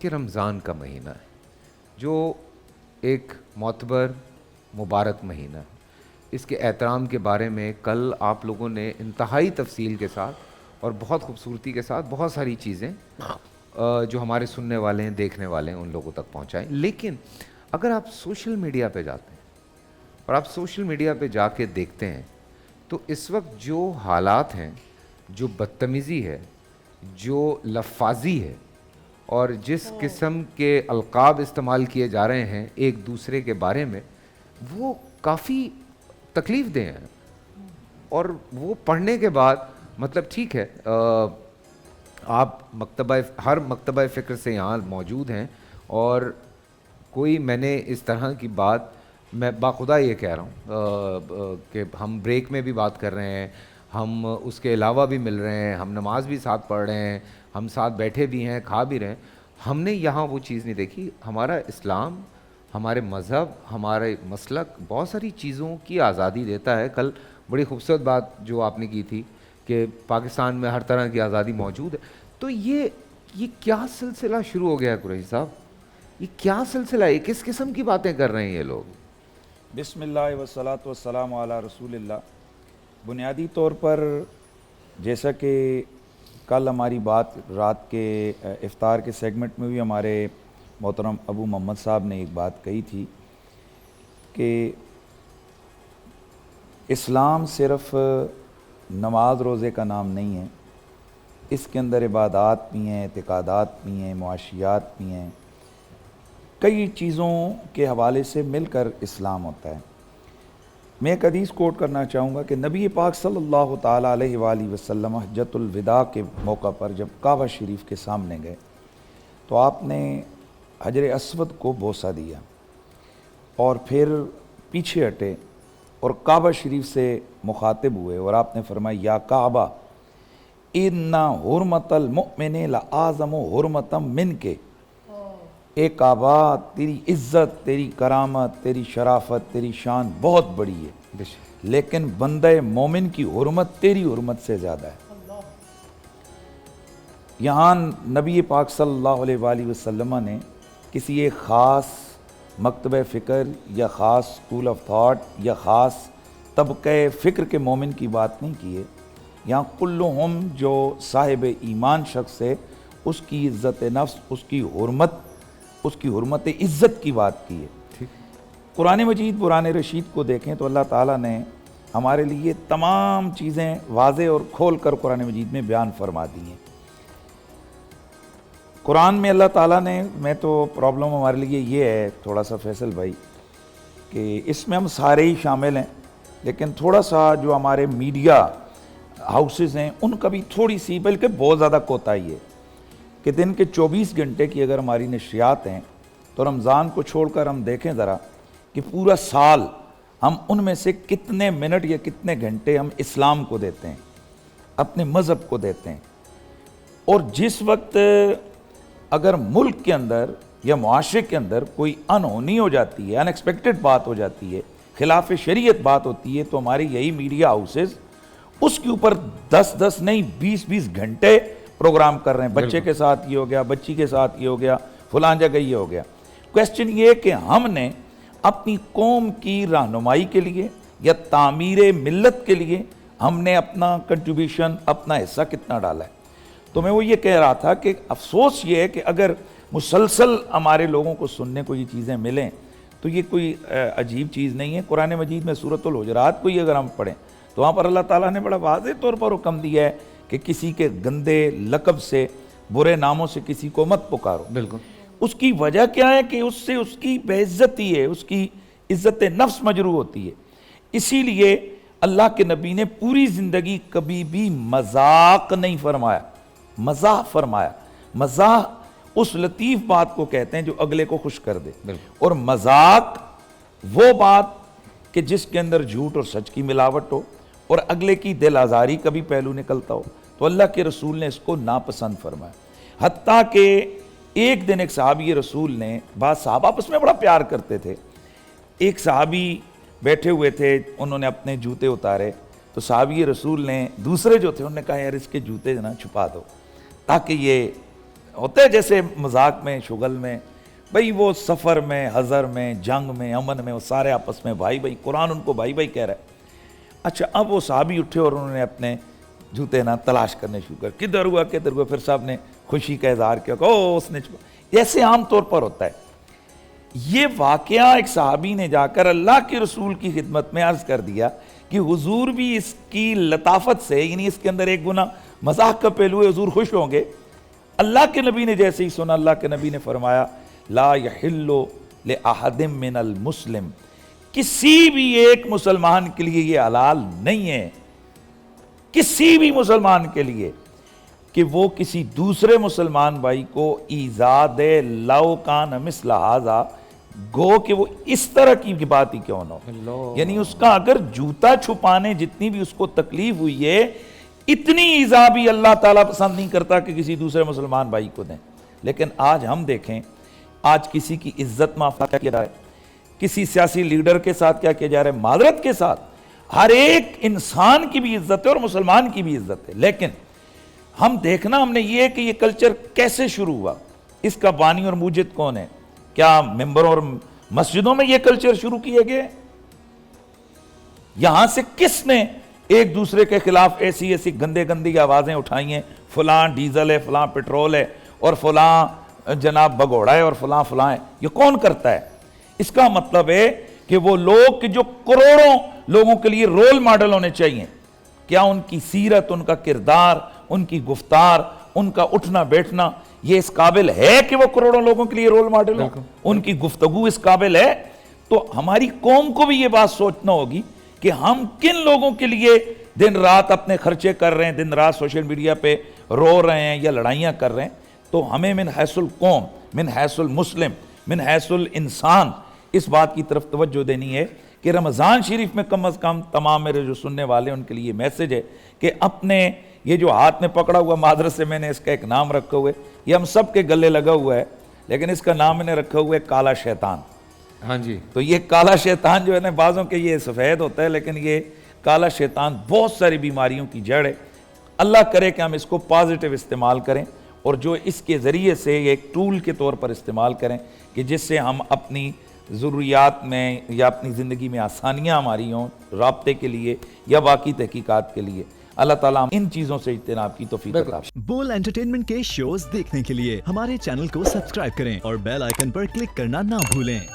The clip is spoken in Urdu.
کہ رمضان کا مہینہ ہے جو ایک معتبر مبارک مہینہ ہے. اس کے احترام کے بارے میں کل آپ لوگوں نے انتہائی تفصیل کے ساتھ اور بہت خوبصورتی کے ساتھ بہت ساری چیزیں جو ہمارے سننے والے ہیں دیکھنے والے ہیں ان لوگوں تک پہنچائیں. لیکن اگر آپ سوشل میڈیا پہ جاتے ہیں اور آپ سوشل میڈیا پہ جا کے دیکھتے ہیں تو اس وقت جو حالات ہیں, جو بدتمیزی ہے, جو لفاظی ہے اور جس قسم کے القاب استعمال کیے جا رہے ہیں ایک دوسرے کے بارے میں, وہ کافی تکلیف دہ ہیں. اور وہ پڑھنے کے بعد مطلب ٹھیک ہے آپ ہر مکتبہ فکر سے یہاں موجود ہیں اور کوئی میں نے اس طرح کی بات, میں باخدا یہ کہہ رہا ہوں کہ ہم بریک میں بھی بات کر رہے ہیں, ہم اس کے علاوہ بھی مل رہے ہیں, ہم نماز بھی ساتھ پڑھ رہے ہیں, ہم ساتھ بیٹھے بھی ہیں, کھا بھی رہے ہیں. ہم نے یہاں وہ چیز نہیں دیکھی. ہمارا اسلام, ہمارے مذہب, ہمارے مسلک بہت ساری چیزوں کی آزادی دیتا ہے. کل بڑی خوبصورت بات جو آپ نے کی تھی کہ پاکستان میں ہر طرح کی آزادی موجود ہے. تو یہ کیا سلسلہ شروع ہو گیا قریشی صاحب؟ یہ کیا سلسلہ ہے؟ کس قسم کی باتیں کر رہے ہیں یہ لوگ؟ بسم اللہ والصلاۃ والسلام علی رسول اللہ. بنیادی طور پر جیسا کہ کل ہماری بات رات کے افطار کے سیگمنٹ میں بھی ہمارے محترم ابو محمد صاحب نے ایک بات کہی تھی کہ اسلام صرف نماز روزے کا نام نہیں ہے, اس کے اندر عبادات بھی ہیں, اعتقادات بھی ہیں, معاشیات بھی ہیں, کئی چیزوں کے حوالے سے مل کر اسلام ہوتا ہے. میں ایک حدیث کوٹ کرنا چاہوں گا کہ نبی پاک صلی اللہ تعالیٰ علیہ وآلہ وسلم حجۃ الوداع کے موقع پر جب کعبہ شریف کے سامنے گئے تو آپ نے حجر اسود کو بوسہ دیا اور پھر پیچھے ہٹے اور کعبہ شریف سے مخاطب ہوئے اور آپ نے فرمایا یا کعبہ ان حرمت المؤمن لأعظم حرمتا من کے, اے کعبہ تیری عزت, تیری کرامت, تیری شرافت, تیری شان بہت بڑی ہے, لیکن بندہ مومن کی حرمت تیری حرمت سے زیادہ ہے. یہاں نبی پاک صلی اللہ علیہ وآلہ وسلم نے کسی ایک خاص مکتبہ فکر یا خاص اسکول آف تھاٹ یا خاص طبقہ فکر کے مومن کی بات نہیں کی ہے. یہاں کلہم جو صاحب ایمان شخص ہے اس کی عزت نفس, اس کی حرمت عزت کی بات کی ہے. قرآن مجید قرآن رشید کو دیکھیں تو اللہ تعالیٰ نے ہمارے لیے تمام چیزیں واضح اور کھول کر قرآن مجید میں بیان فرما دی ہیں. قرآن میں اللہ تعالیٰ نے, میں تو پرابلم ہمارے لیے یہ ہے تھوڑا سا فیصل بھائی کہ اس میں ہم سارے ہی شامل ہیں, لیکن تھوڑا سا جو ہمارے میڈیا ہاؤسز ہیں ان کا بھی تھوڑی سی بلکہ بہت زیادہ کوتاہی ہے کہ دن کے 24 گھنٹے کی اگر ہماری نشریات ہیں تو رمضان کو چھوڑ کر ہم دیکھیں ذرا کہ پورا سال ہم ان میں سے کتنے منٹ یا کتنے گھنٹے ہم اسلام کو دیتے ہیں, اپنے مذہب کو دیتے ہیں. اور جس وقت اگر ملک کے اندر یا معاشرے کے اندر کوئی انہونی ہو جاتی ہے, ان ایکسپیکٹڈ بات ہو جاتی ہے, خلاف شریعت بات ہوتی ہے, تو ہمارے یہی میڈیا ہاؤسز اس کے اوپر 10 نہیں 20 گھنٹے پروگرام کر رہے ہیں. بچے کے ساتھ یہ ہو گیا, بچی کے ساتھ یہ ہو گیا, فلاں جگہ یہ ہو گیا. کویسچن یہ ہے کہ ہم نے اپنی قوم کی رہنمائی کے لیے یا تعمیر ملت کے لیے ہم نے اپنا کنٹریبیوشن, اپنا حصہ کتنا ڈالا ہے. تو میں وہ یہ کہہ رہا تھا کہ افسوس یہ ہے کہ اگر مسلسل ہمارے لوگوں کو سننے کو یہ چیزیں ملیں تو یہ کوئی عجیب چیز نہیں ہے. قرآن مجید میں سورۃ الحجرات کو ہی اگر ہم پڑھیں تو وہاں پر اللہ تعالیٰ نے بڑا واضح طور پر حکم دیا ہے کہ کسی کے گندے لقب سے, برے ناموں سے کسی کو مت پکارو. بالکل. اس کی وجہ کیا ہے کہ اس سے اس کی بے عزتی ہے, اس کی عزت نفس مجروح ہوتی ہے. اسی لیے اللہ کے نبی نے پوری زندگی کبھی بھی مذاق نہیں فرمایا, مزاح فرمایا. مزاح اس لطیف بات کو کہتے ہیں جو اگلے کو خوش کر دے, اور مذاق وہ بات کہ جس کے اندر جھوٹ اور سچ کی ملاوٹ ہو اور اگلے کی دل آزاری کا بھی پہلو نکلتا ہو. تو اللہ کے رسول نے اس کو ناپسند فرمایا. حتیٰ کہ ایک دن ایک صحابی رسول نے, بعض صحابہ آپس میں بڑا پیار کرتے تھے, ایک صحابی بیٹھے ہوئے تھے, انہوں نے اپنے جوتے اتارے تو صحابی رسول نے دوسرے جو تھے انہوں نے کہا یار اس کے جوتے نا چھپا دو تاکہ یہ ہوتا ہے جیسے مذاق میں شغل میں بھائی، وہ سفر میں، حضر میں، جنگ میں، امن میں، وہ سارے آپس میں بھائی بھائی، قرآن ان کو بھائی بھائی کہہ رہا ہے. اچھا اب وہ صحابی اٹھے اور انہوں نے اپنے جوتے نا تلاش کرنے شروع کر، کدھر ہوا کدھر ہوا، پھر صاحب نے خوشی کا اظہار کیا کہ او اس نے ایسے عام طور پر ہوتا ہے. یہ واقعہ ایک صحابی نے جا کر اللہ کے رسول کی خدمت میں عرض کر دیا کہ حضور بھی اس کی لطافت سے، یعنی اس کے اندر ایک گنا مذاق کا پہلو ہے، حضور خوش ہوں گے. اللہ کے نبی نے جیسے ہی سنا، اللہ کے نبی نے فرمایا لا یحل لأحد من المسلم، کسی بھی ایک مسلمان کے لیے یہ حلال نہیں ہے، کسی بھی مسلمان کے لیے، کہ وہ کسی دوسرے مسلمان بھائی کو ایذا دے لو کان مثل ھذا، گو کہ وہ اس طرح کی بات ہی کیوں نہ ہو. یعنی اس کا اگر جوتا چھپانے جتنی بھی اس کو تکلیف ہوئی ہے، اتنی ایذا بھی اللہ تعالیٰ پسند نہیں کرتا کہ کسی دوسرے مسلمان بھائی کو دیں. لیکن آج ہم دیکھیں، آج کسی کی عزت معافی کیا کیا جا رہا ہے، کسی سیاسی لیڈر کے ساتھ کیا کیا جا رہا ہے، معذرت کے ساتھ ہر ایک انسان کی بھی عزت ہے اور مسلمان کی بھی عزت ہے. لیکن ہم دیکھنا ہم نے یہ کہ یہ کلچر کیسے شروع ہوا، اس کا بانی اور موجد کون ہے، کیا ممبروں اور مسجدوں میں یہ کلچر شروع کیے گئے، یہاں سے کس نے ایک دوسرے کے خلاف ایسی ایسی گندے گندی آوازیں اٹھائی ہیں، فلاں ڈیزل ہے، فلاں پیٹرول ہے، اور فلاں جناب بگوڑا ہے، اور فلاں فلاں ہے. یہ کون کرتا ہے؟ اس کا مطلب ہے کہ وہ لوگ کہ جو کروڑوں لوگوں کے لیے رول ماڈل ہونے چاہیے، کیا ان کی سیرت، ان کا کردار، ان کی گفتار، ان کا اٹھنا بیٹھنا یہ اس قابل ہے کہ وہ کروڑوں لوگوں کے لیے رول ماڈل ہو؟ ان کی گفتگو اس قابل ہے؟ تو ہماری قوم کو بھی یہ بات سوچنا ہوگی کہ ہم کن لوگوں کے لیے دن رات اپنے خرچے کر رہے ہیں، دن رات سوشل میڈیا پہ رو رہے ہیں یا لڑائیاں کر رہے ہیں. تو ہمیں من حیث القوم، من حیث المسلم، من حیث الانسان اس بات کی طرف توجہ دینی ہے کہ رمضان شریف میں کم از کم تمام میرے جو سننے والے ان کے لیے میسج ہے کہ اپنے یہ جو ہاتھ میں پکڑا ہوا، معذرت سے میں نے اس کا ایک نام رکھا ہوا ہے، یہ ہم سب کے گلے لگا ہوا ہے، لیکن اس کا نام میں نے رکھا ہوا ہے کالا شیطان. ہاں جی. تو یہ کالا شیطان جو ہے نا، بعضوں کے یہ سفید ہوتا ہے، لیکن یہ کالا شیطان بہت ساری بیماریوں کی جڑ ہے. اللہ کرے کہ ہم اس کو پازیٹیو استعمال کریں، اور جو اس کے ذریعے سے ایک ٹول کے طور پر استعمال کریں کہ جس سے ہم اپنی ضروریات میں یا اپنی زندگی میں آسانیاں ہماری ہوں، رابطے کے لیے یا باقی تحقیقات کے لیے. اللہ تعالیٰ ان چیزوں سے اجتناب کی توفیق عطا فرمائے. بول انٹرٹینمنٹ کے شوز دیکھنے کے لیے ہمارے چینل کو سبسکرائب کریں اور بیل آئیکن پر کلک کرنا نہ بھولیں.